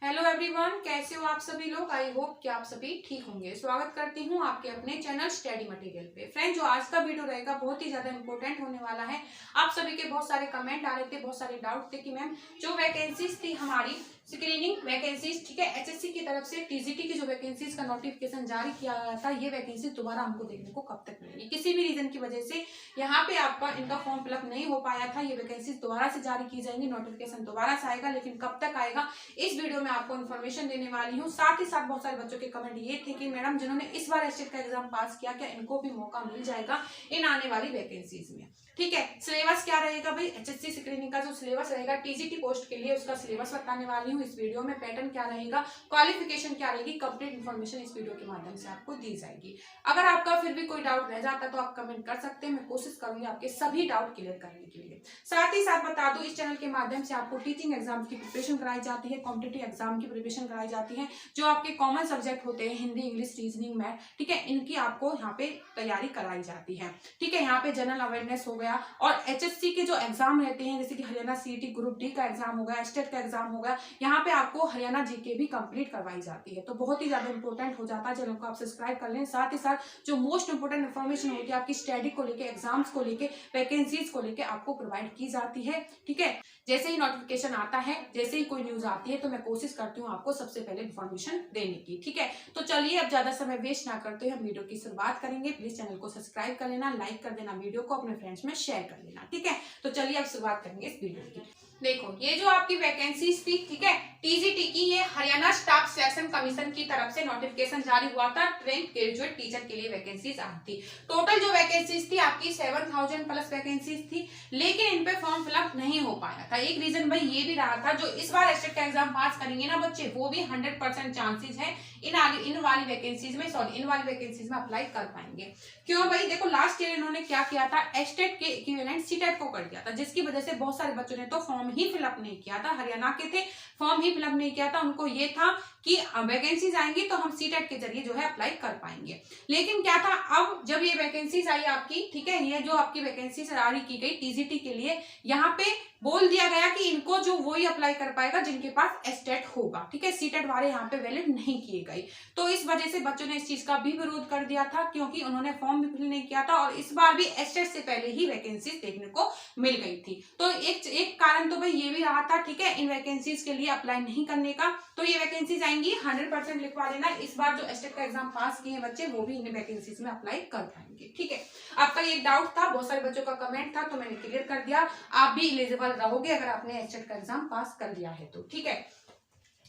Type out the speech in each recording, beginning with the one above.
Hello everyone, कैसे हो आप सभी लोग। आई होप कि आप सभी ठीक होंगे। स्वागत करती हूँ आपके अपने चैनल स्टडी मटेरियल पे। फ्रेंड, जो आज का वीडियो रहेगा बहुत ही ज्यादा इंपॉर्टेंट होने वाला है। आप सभी के बहुत सारे कमेंट आ रहे थे, बहुत सारे डाउट थे कि मैम जो वैकेंसीज थी हमारी स्क्रीनिंग वैकेंसीज, ठीक है, एचएससी की तरफ से टीजीटी की जो वैकेंसीज का नोटिफिकेशन जारी किया गया था, ये वैकेंसी दोबारा हमको देखने को कब तक मिलेगी। किसी भी रीजन की वजह से यहाँ पे आपका इनका फॉर्म फिलअप नहीं हो पाया था, ये वैकेंसीज दोबारा से जारी की जाएंगी, नोटिफिकेशन दोबारा से आएगा, लेकिन कब तक आएगा इस वीडियो में आपको इन्फॉर्मेशन देने वाली हूँ। साथ ही साथ बहुत सारे बच्चों के कमेंट ये थे कि मैडम जिन्होंने इस बार एचटेट का एग्जाम पास किया, क्या इनको भी मौका मिल जाएगा इन आने वाली वैकेंसीज में। ठीक है, सिलेबस क्या रहेगा भाई, एचएससी स्क्रीनिंग का जो सिलेबस रहेगा टीजीटी पोस्ट के लिए, उसका सिलेबस बताने वाली हूँ इस वीडियो में। पैटर्न क्या रहेगा, क्वालिफिकेशन क्या रहेगी, कंप्लीट इन्फॉर्मेशन इस वीडियो के माध्यम से आपको दी जाएगी। अगर आपका फिर भी कोई डाउट रह जाता तो आप कमेंट कर सकते हैं, मैं कोशिश करूंगी आपके सभी डाउट क्लियर करने के लिए। साथ ही साथ बता दूं, इस चैनल के माध्यम से आपको टीचिंग एग्जाम की प्रिपरेशन कराई जाती है, कॉम्पिटिटिव एग्जाम की प्रिपरेशन कराई जाती है, जो आपके कॉमन सब्जेक्ट होते हैं हिंदी, इंग्लिश, रीजनिंग, मैथ, ठीक है, इनकी आपको यहाँ पे तैयारी कराई जाती है। ठीक है, यहाँ पे जनरल अवेयरनेस हो गया, और एचएससी के जो एग्जाम रहते हैं जैसे कि हरियाणा सीईटी ग्रुप डी का एग्जाम हो गया, स्टेट का एग्जाम हो गया, यहाँ पे आपको हरियाणा जीके भी कंप्लीट करवाई जाती है। तो बहुत ही ज्यादा इंपॉर्टेंट हो जाता है, चैनल को आप सब्सक्राइब कर लें। साथ ही साथ जो मोस्ट इंपोर्टेंट इन्फॉर्मेशन होती है आपकी स्टडी को लेकर, एग्जाम्स को लेकर, वैकेंसीज को लेकर आपको प्रोवाइड की जाती है। ठीक है, जैसे ही नोटिफिकेशन आता है, जैसे ही कोई न्यूज आती है, तो मैं कोशिश करती हूँ आपको सबसे पहले इन्फॉर्मेशन देने की। ठीक है, तो चलिए अब ज्यादा समय वेस्ट ना करते हुए हम वीडियो की शुरुआत करेंगे। प्लीज चैनल को सब्सक्राइब कर लेना, लाइक कर देना, वीडियो को अपने फ्रेंड्स में शेयर कर लेना। ठीक है, तो चलिए अब शुरुआत करेंगे इस वीडियो की। देखो, ये जो आपकी वैकेंसीज थी, ठीक है, टीजीटी की, ये हरियाणा स्टाफ सिलेक्शन कमीशन की तरफ से नोटिफिकेशन जारी हुआ था। ट्रेन ग्रेजुएट टीचर के लिए वैकेंसीज आई थी। टोटल जो वैकेंसीज थी आपकी 7000 प्लस वैकेंसीज थी, लेकिन इन पे फॉर्म फिलअप नहीं हो पाया था। एक रीजन भाई ये भी रहा था, जो इस बार एस्टेट का एग्जाम पास करेंगे ना बच्चे, वो भी 100% चांसेस है इन वाली वैकेंसीज में अप्लाई कर पाएंगे। क्यों भाई, देखो लास्ट ईयर इन्होंने क्या किया था, एस्टेट के इक्विवेलेंट सीटेट को कर दिया था, जिसकी वजह से बहुत सारे बच्चों ने तो फॉर्म ही फिलअप नहीं किया था। हरियाणा के थे, फॉर्म ही फिलअप नहीं किया था। उनको ये था कि वैकेंसीज आएंगी तो हम सीटेट के जरिए जो है अप्लाई कर पाएंगे। लेकिन क्या था, अब जब ये वैकेंसीज आई आपकी, ठीक है, ये जो आपकी वैकेंसी जारी की गई टीजीटी के लिए, यहाँ पे बोल दिया गया कि इनको जो वही अप्लाई कर पाएगा जिनके पास एस्टेट होगा। ठीक है, सीटेट वाले यहाँ पे वैलिड नहीं किए गए, तो इस वजह से बच्चों ने इस चीज का भी विरोध कर दिया था, क्योंकि उन्होंने फॉर्म भी फिल नहीं किया था, और इस बार भी एस्टेट से पहले ही वैकेंसी देखने को मिल गई थी। तो एक कारण तो भाई ये भी रहा था, ठीक है, इन वैकेंसीज के लिए अप्लाई नहीं करने का। तो ये वैकेंसीज आएंगी, 100% लिखवा लेना, इस बार जो एस्टेट का एग्जाम पास किए हैं बच्चे, वो भी इन वैकेंसीज में अप्लाई कर पाएंगे। ठीक है, आपका ये डाउट था, बहुत सारे बच्चों का कमेंट था, तो मैंने क्लियर कर दिया। आप भी एलिजिबल रहोगे अगर आपने एस्टेट का एग्जाम पास कर दिया है तो। ठीक है,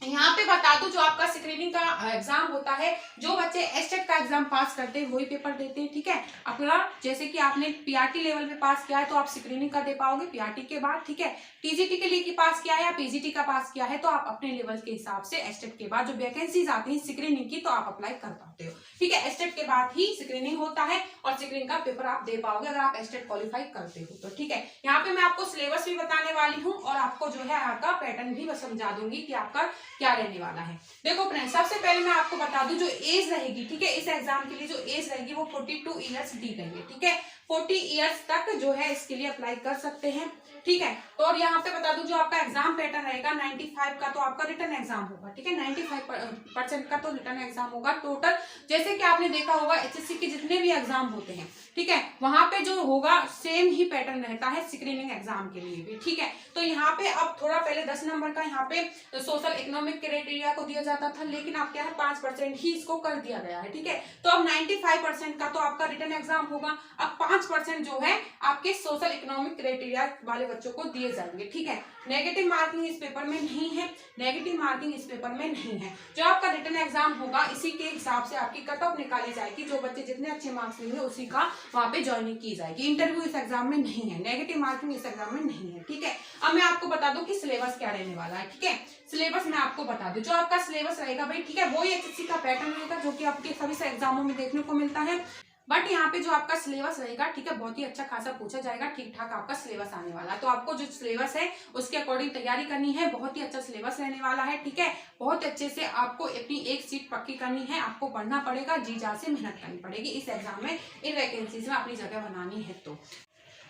यहाँ पे बता दूं, जो आपका स्क्रीनिंग का एग्जाम होता है, जो बच्चे एस्टेट का एग्जाम पास करते हैं वही पेपर देते हैं। ठीक है, अपना जैसे कि आपने पीआरटी लेवल पे पास किया है तो आप स्क्रीनिंग का दे पाओगे पीआरटी के बाद। ठीक है, टीजीटी के लिए की पास किया है या पीजीटी का पास किया है तो आप अपने लेवल के हिसाब से एस्टेट के बाद जो वैकेंसीज आती है स्क्रीनिंग की, तो आप अप्लाई कर पाते हो। ठीक है, एस्टेट के बाद ही स्क्रीनिंग होता है, और स्क्रीनिंग का पेपर आप दे पाओगे अगर आप एस्टेट क्वालिफाई करते हो तो। ठीक है, यहाँ पे मैं आपको सिलेबस भी बताने वाली हूँ, और आपको जो है आपका पैटर्न भी समझा दूंगी कि आपका क्या रहने वाला है। देखो फ्रेंड्स, सबसे पहले मैं आपको बता दूं, जो एज रहेगी, ठीक है, इस एग्जाम के लिए जो एज रहेगी वो 42 ईयर्स दी गई है। ठीक है, 40 ईयर्स तक जो है इसके लिए अप्लाई कर सकते हैं। ठीक है, तो और यहाँ पे बता दूं, जो आपका एग्जाम पैटर्न रहेगा 95 का तो आपका रिटर्न एग्जाम होगा। ठीक है, 95% का तो रिटर्न एग्जाम होगा टोटल। जैसे कि आपने देखा होगा एचएससी के जितने भी एग्जाम होते हैं, ठीक है, वहां पे जो होगा सेम ही पैटर्न रहता है स्क्रीनिंग एग्जाम के लिए भी। ठीक है, तो यहाँ पे अब थोड़ा पहले 10 नंबर का यहाँ पे सोशल इकोनॉमिक क्राइटेरिया को दिया जाता था, लेकिन अब क्या है 5% ही इसको कर दिया गया है। ठीक है, तो अब 95% का तो आपका रिटर्न एग्जाम होगा, अब 5% जो है आपके सोशल इकोनॉमिक क्राइटेरिया वाले बच्चों को दिए जाएंगे। ठीक है, नेगेटिव मार्किंग इस पेपर में नहीं है, नेगेटिव मार्किंग इस पेपर में नहीं है। जो आपका रिटर्न एग्जाम होगा इसी के हिसाब से आपकी कट ऑफ निकाली जाएगी, जो बच्चे जितने अच्छे मार्क्स लेंगे उसी का वहां पे ज्वाइनिंग की जाएगी। इंटरव्यू इस एग्जाम में नहीं है, नेगेटिव मार्किंग इस एग्जाम में नहीं है। ठीक है, अब मैं आपको बता दूं कि सिलेबस क्या रहने वाला है। ठीक है, सिलेबस मैं आपको बता दूं, जो आपका सिलेबस रहेगा भाई, ठीक है, वो ही एचएससी का पैटर्न रहेगा जो कि आपके सभी से एग्जामों में देखने को मिलता है। बट यहाँ पे जो आपका सिलेबस रहेगा, ठीक है, बहुत ही अच्छा खासा पूछा जाएगा, ठीक ठाक आपका सिलेबस आने वाला है। तो आपको जो सिलेबस है उसके अकॉर्डिंग तैयारी करनी है, बहुत ही अच्छा सिलेबस रहने वाला है। ठीक है, बहुत अच्छे से आपको अपनी एक सीट पक्की करनी है, आपको पढ़ना पड़ेगा, जी जान से मेहनत करनी पड़ेगी इस एग्जाम में, इन वैकेंसीज में अपनी जगह बनानी है। तो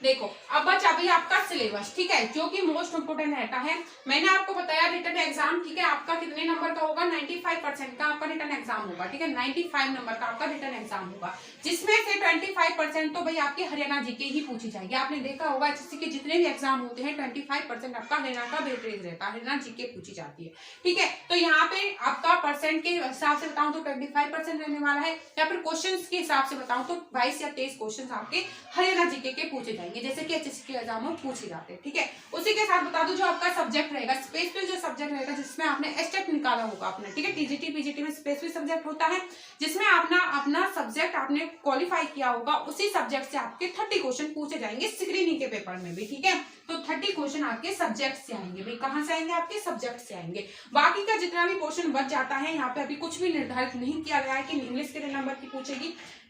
देखो अब बचा भाई आपका सिलेबस, ठीक है, जो कि मोस्ट इंपोर्टेंट रहता है। मैंने आपको बताया रिटर्न एग्जाम, ठीक है, आपका कितने नंबर का होगा, 95% का आपका रिटर्न एग्जाम होगा, ठीक है, 95 नंबर का आपका रिटर्न एग्जाम होगा, जिसमें से 25% तो भाई आपकी हरियाणा जीके ही पूछी जाएगी। आपने देखा होगा एचएससी के जितने भी एग्जाम होते हैं 25% आपका हरियाणा का वेटेज रहता है, हरियाणा जीके पूछी जाती है, ठीक है। तो यहाँ पे आपका परसेंट के हिसाब से बताऊं तो 25% रहने वाला है, या फिर क्वेश्चन के हिसाब से बताऊं तो 22 या 23 क्वेश्चन आपके हरियाणा जीके के पूछे जाएंगे, जैसे कि एचएससी के एग्जाम में पूछे जाते हैं, ठीक है। उसी के साथ बता दूं जो आपका सब्जेक्ट रहेगा, स्पेसिफिक जो सब्जेक्ट रहेगा जिसमें आपने एस्टेट निकाला होगा अपना, ठीक है, टीजीटी पीजीटी में स्पेसिफिक सब्जेक्ट होता है जिसमें अपना सब्जेक्ट आपने क्वालिफाई किया होगा, उसी सब्जेक्ट से आपके 30 क्वेश्चन पूछे जाएंगे स्क्रीनिंग के पेपर में भी, ठीक है। तो 30 क्वेश्चन आपके सब्जेक्ट से आएंगे भाई, कहां से आएंगे, आपके सब्जेक्ट से आएंगे। बाकी का जितना भी क्वेश्चन बच जाता है, यहाँ पे अभी कुछ भी निर्धारित नहीं किया गया है कि इंग्लिश कितने नंबर की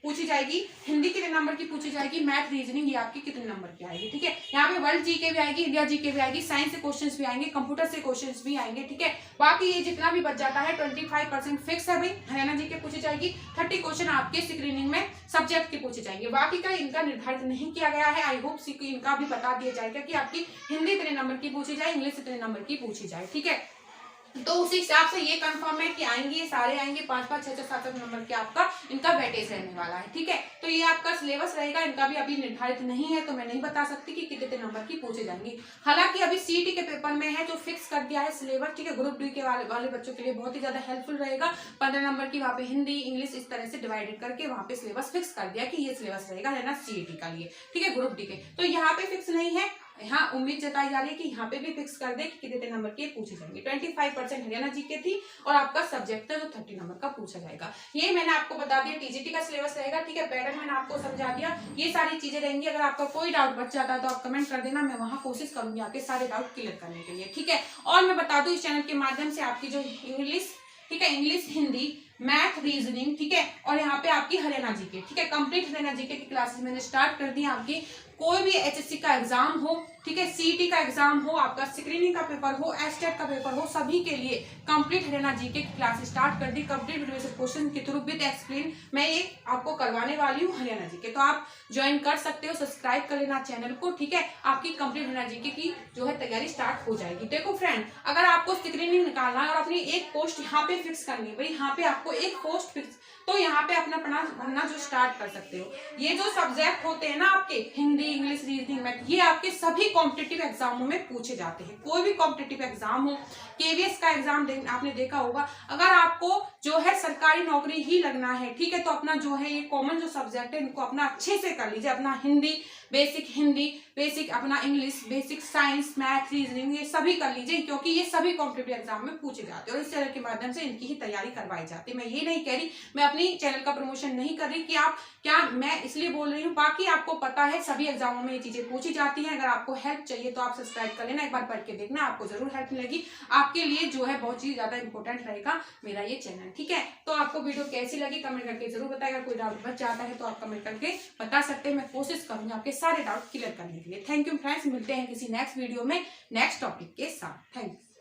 पूछी जाएगी, हिंदी कितने नंबर की पूछी जाएगी, मैथ रीजनिंग ये आपकी कितने नंबर की आएगी, ठीक है। यहाँ पे वर्ल्ड जीके भी आएगी, इंडिया जीके भी आएगी, साइंस से क्वेश्चंस भी आएंगे, कंप्यूटर से क्वेश्चंस भी आएंगे, ठीक है। बाकी ये जितना भी बच जाता है 25% फिक्स है भाई, हरियाणा जीके पूछी जाएगी, 30 क्वेश्चन आपके स्क्रीनिंग में सब्जेक्ट के पूछे जाएंगे। बाकी का इनका निर्धारित नहीं किया गया है, आई होप इनका भी बता दिया जाएगा कि आपकी हिंदी कितने नंबर की पूछी जाए, इंग्लिश कितने नंबर की पूछी जाए, ठीक है। तो उसी हिसाब से ये कंफर्म है कि आएंगे, ये सारे आएंगे 5-5, 6-6, 7-7 नंबर के आपका इनका वेटेज रहने वाला है, ठीक है। तो ये आपका सिलेबस रहेगा, इनका भी अभी निर्धारित नहीं है, तो मैं नहीं बता सकती कि कितने नंबर की पूछे जाएंगी। हालांकि अभी सीईटी के पेपर में है तो फिक्स कर दिया है सिलेबस, ठीक है। ग्रुप डी के वाले बच्चों के लिए बहुत ही ज्यादा हेल्पफुल रहेगा। 15 नंबर की वहाँ पे हिंदी इंग्लिश इस तरह से डिवाइडेड करके वहाँ पे सिलेबस फिक्स कर दिया कि ये सिलेबस रहेगा ना सीईटी का लिए, ठीक है, ग्रुप डी के। तो यहाँ पे फिक्स नहीं है, यहाँ उम्मीद जताई जा रही है कि यहाँ पे भी फिक्स कर दे कि कितने नंबर के पूछे जाएंगे। 25% हरियाणा जीके थी और आपका सब्जेक्ट था जो 30 नंबर का पूछा जाएगा। ये मैंने आपको बता दिया, टीजीटी का सिलेबस रहेगा, ठीक है, पैटर्न मैंने आपको समझा दिया, ये सारी चीजें रहेंगी। अगर आपका कोई डाउट बच जाता है तो आप कमेंट कर देना, मैं वहां कोशिश करूंगी आपके सारे डाउट क्लियर करने के लिए, ठीक है। और मैं बता दूं इस चैनल के माध्यम से आपकी जो इंग्लिश, ठीक है, इंग्लिश हिंदी मैथ रीजनिंग, ठीक है, और यहाँ पे आपकी हरियाणा जीके, ठीक है, कंप्लीट हरियाणा जीके की क्लासेस मैंने स्टार्ट कर दी। आपकी कोई भी एचएससी का एग्जाम हो, ठीक है, सीईटी का एग्जाम हो, आपका स्क्रीनिंग का पेपर हो, एस्टेट का पेपर हो, सभी के लिए कंप्लीट हरियाणा जीके की क्लास स्टार्ट कर दी। कंप्लीट वीडियो से क्वेश्चन के थ्रू विद एक्सप्लेन मैं ये आपको करवाने वाली हूँ हरियाणा जीके, तो आप ज्वाइन कर सकते हो, सब्सक्राइब कर लेना चैनल को, ठीक है। आपकी कंप्लीट हरियाणा जीके की जो है तैयारी स्टार्ट हो जाएगी। देखो फ्रेंड, अगर आपको स्क्रीनिंग निकालना है और अपनी एक पोस्ट यहाँ पे फिक्स करनी है भाई, यहाँ पे आपको एक पोस्ट फिक्स, तो यहाँ पे अपना पढ़ना जो स्टार्ट कर सकते हो। ये जो सब्जेक्ट होते हैं ना आपके हिंदी इंग्लिश रीजनिंग मैथ, ये आपके सभी कॉम्पिटिटिव एग्जामों में पूछे जाते हैं। कोई भी कॉम्पिटिटिव एग्जाम हो, केवीएस का एग्जाम आपने देखा होगा, अगर आपको जो है सरकारी नौकरी ही लगना है, ठीक है, तो अपना जो है ये कॉमन जो सब्जेक्ट है इनको अपना अच्छे से कर लीजिए। अपना हिंदी बेसिक अपना English, basic science, math, reasoning, ये सभी कर लीजिए, क्योंकि ये सभी कॉम्पिटिटिव एग्जाम में पूछे जाते हैं और इस चैनल के माध्यम से इनकी ही तैयारी करवाई जाती है। मैं ये नहीं कह रही, मैं अपनी चैनल का प्रमोशन नहीं कर रही कि आप क्या, मैं इसलिए बोल रही हूँ, बाकी आपको पता है सभी एग्जामों में ये चीजें पूछी जाती हैं। अगर आपको हेल्प चाहिए तो आप सब्सक्राइब कर लेना, एक बार पढ़ के देखना, आपको जरूर हेल्प मिलेगी। आपके लिए जो है बहुत ही ज्यादा इंपॉर्टेंट रहेगा मेरा ये चैनल, ठीक है। तो आपको वीडियो कैसी लगी कमेंट करके जरूर बताएगा। कोई डाउट बच जाता है तो आप कमेंट करके बता सकते हैं, मैं कोशिश करूंगी आपके सारे डाउट क्लियर करने के लिए। थैंक यू फ्रेंड्स, मिलते हैं किसी नेक्स्ट वीडियो में नेक्स्ट टॉपिक के साथ। Thank you.